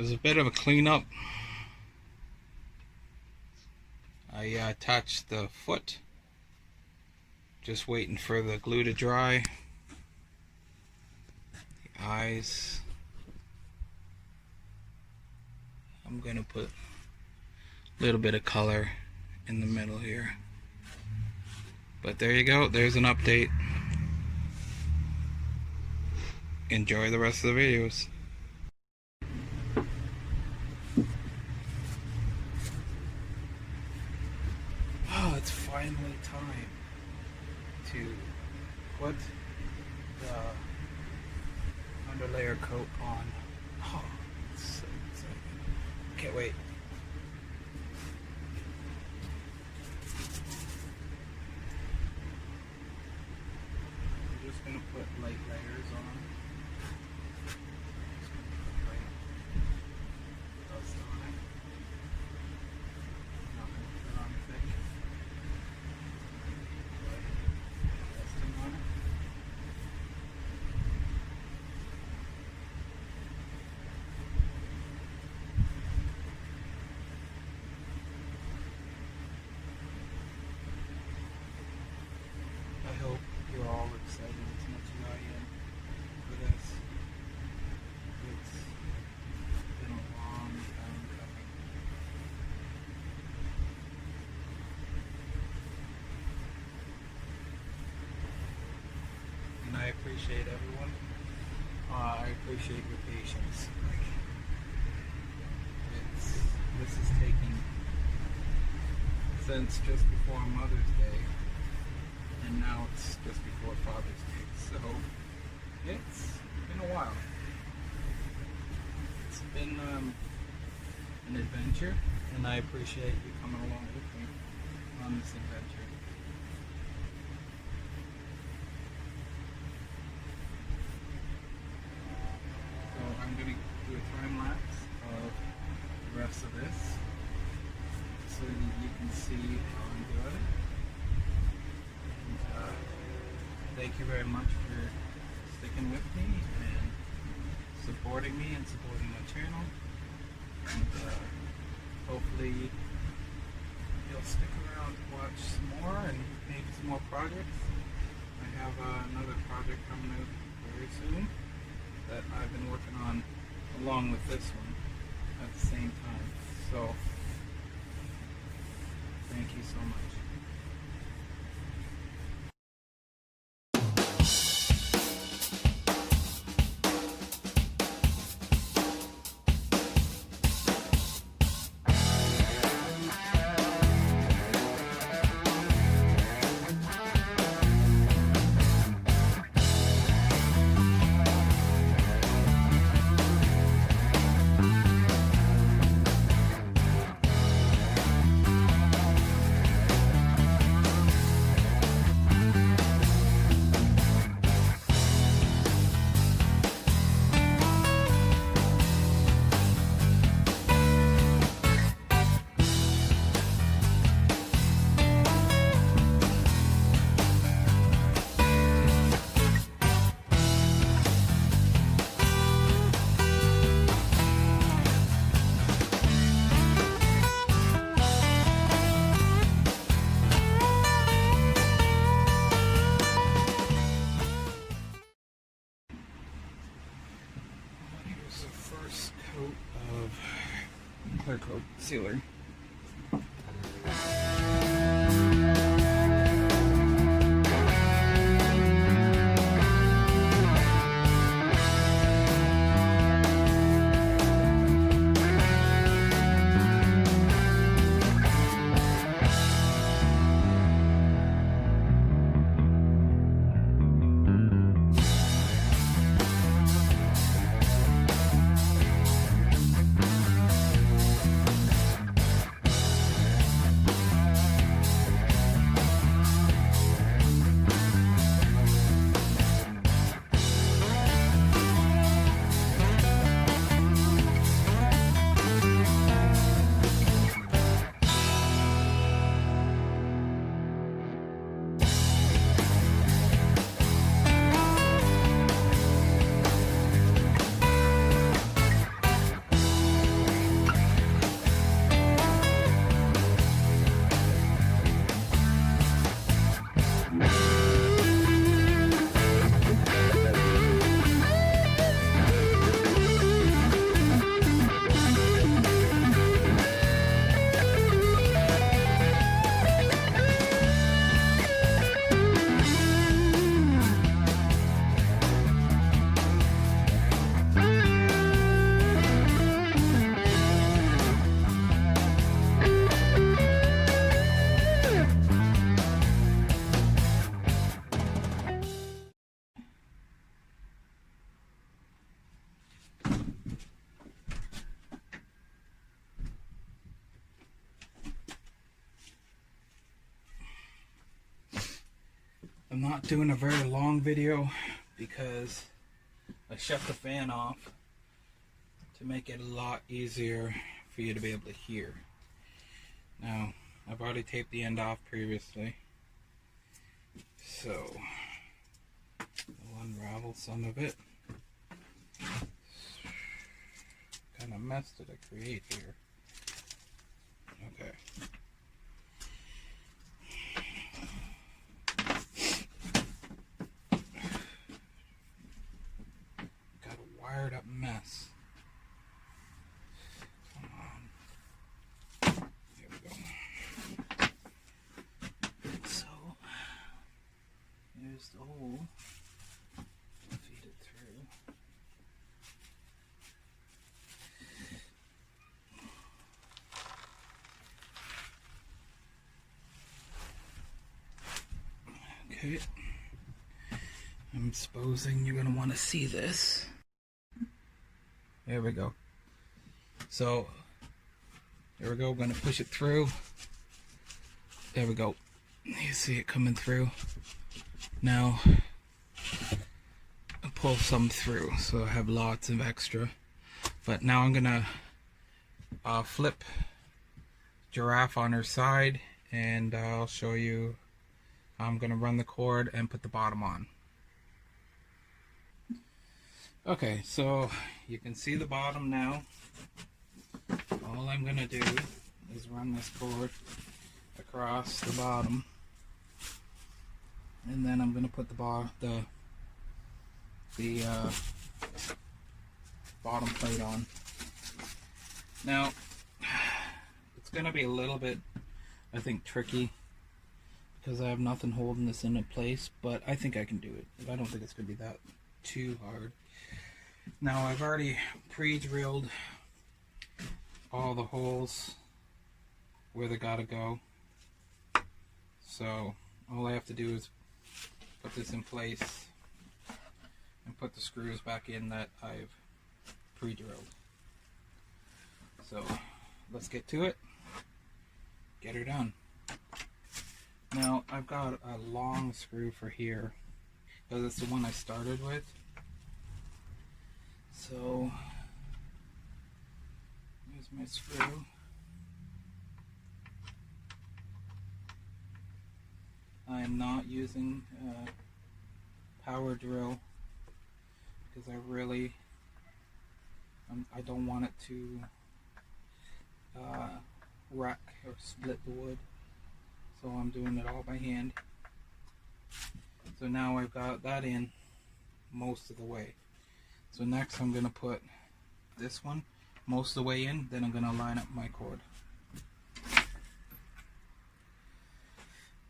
was a bit of a cleanup. I attached the foot, just waiting for the glue to dry. The eyes, I'm gonna put a little bit of color in the middle here. But there you go, there's an update. Enjoy the rest of the videos. Oh, it's finally time to put the underlayer coat on. Oh, it's so exciting. Can't wait. I'm just going to put light layers on. I hope you're all excited as much as I am for this. It's been a long time coming. And I appreciate everyone. I appreciate your patience. This is taking since just before Mother's Day. And now it's just before Father's Day, so it's been a while. It's been an adventure, and I appreciate you coming along with me on this adventure. So I'm going to do a time lapse of the rest of this so that you can see how I'm doing it. Thank you very much for sticking with me and supporting me and supporting my channel. And hopefully you'll stick around to watch some more and maybe some more projects. I have another project coming out very soon that I've been working on along with this one at the same time. So thank you so much. First coat of clearcoat sealer. I'm not doing a very long video because I shut the fan off to make it a lot easier for you to be able to hear. Now, I've already taped the end off previously, so I'll unravel some of it. Kind of mess did I create here? Okay. Got a wired up mess. Come on. Here we go. So, here's the hole. Feed it through. Okay. I'm supposing you're going to want to see this. There we go. So, there we go. We're going to push it through. There we go. You see it coming through. Now, I'll pull some through, so I have lots of extra. But now I'm going to flip Giraffe on her side, and I'll show you. I'm going to run the cord and put the bottom on. Okay, so you can see the bottom now. All I'm going to do is run this cord across the bottom, and then I'm going to put the bottom plate on. Now, it's going to be a little bit, I think, tricky, because I have nothing holding this in place, but I think I can do it. I don't think it's going to be that too hard. Now, I've already pre-drilled all the holes where they gotta go. So, all I have to do is put this in place and put the screws back in that I've pre-drilled. So, let's get to it. Get her done. Now, I've got a long screw for here, because it's the one I started with. So, here's my screw. I am not using a power drill, because I don't want it to wreck or split the wood. So I'm doing it all by hand. So now I've got that in most of the way. So next I'm going to put this one most of the way in, then I'm going to line up my cord.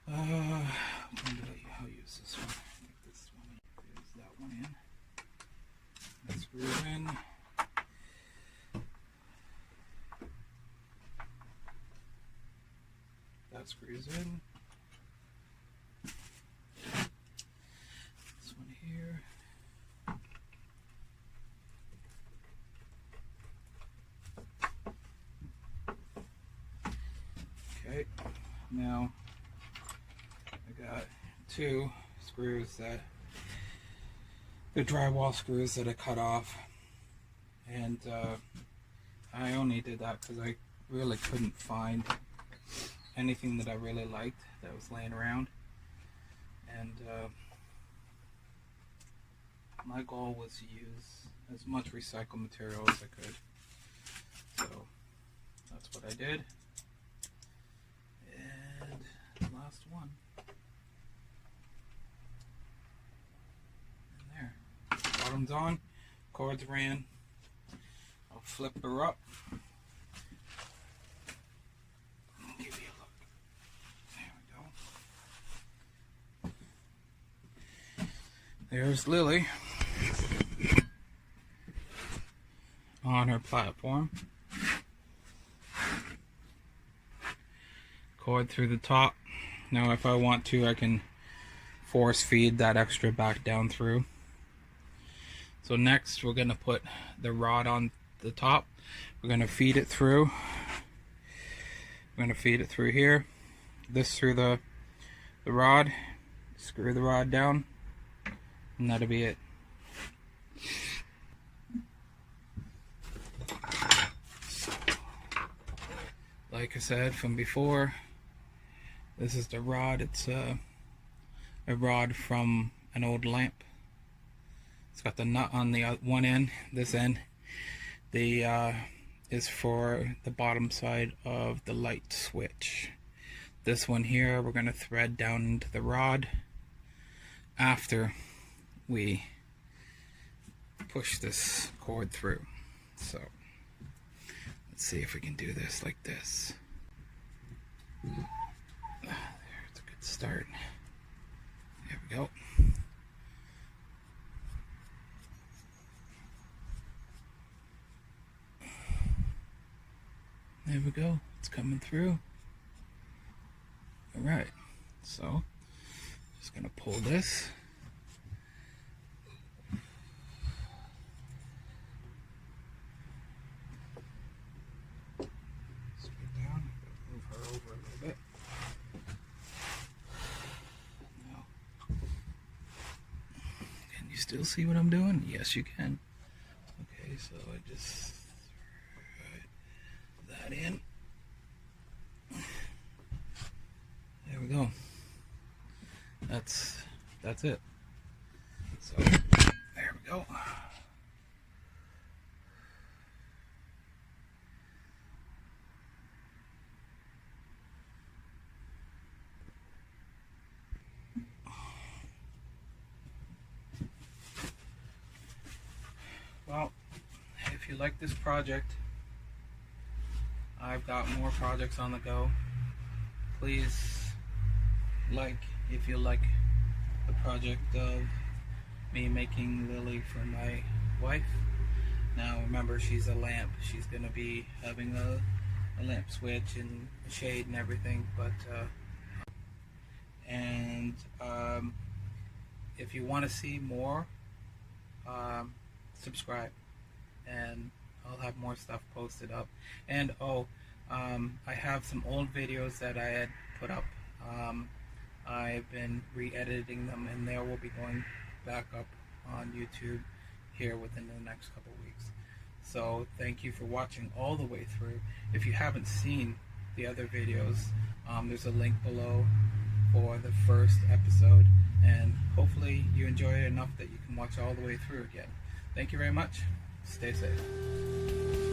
I'll use this one. I think this one is that one in. That screws in. That screws in. This one here. Okay, now I got two screws that the drywall screws that I cut off, and I only did that because I really couldn't find anything that I really liked that was laying around, and my goal was to use as much recycled material as I could, so that's what I did. And last one in there. Bottom's on, cords ran. I'll flip her up. There's Lily on her platform. Cord through the top. Now if I want to, I can force feed that extra back down through. So next we're going to put the rod on the top. We're going to feed it through. We're going to feed it through here. This through the rod. screw the rod down, and that'll be it. Like I said from before, this is the rod. It's a rod from an old lamp. It's got the nut on the one end. This end is for the bottom side of the light switch. This one here we're going to thread down into the rod after we push this cord through. So let's see if we can do this like this. There's a good start. There we go. There we go. It's coming through. Alright. So, just going to pull this. Straight down. Move her over a little bit. Now, can you still see what I'm doing? Yes, you can. Okay, so I just that in. There we go. That's it. So there we go. Well, if you like this project, I've got more projects on the go. Please like if you like the project of me making Lily for my wife. Now remember, she's a lamp. She's going to be having a lamp switch and a shade and everything. But if you want to see more, subscribe, and I'll have more stuff posted up. And I have some old videos that I had put up. I've been re-editing them, and they will be going back up on YouTube here within the next couple weeks. So thank you for watching all the way through. If you haven't seen the other videos, there's a link below for the first episode, and hopefully you enjoy it enough that you can watch all the way through again. Thank you very much. Stay safe.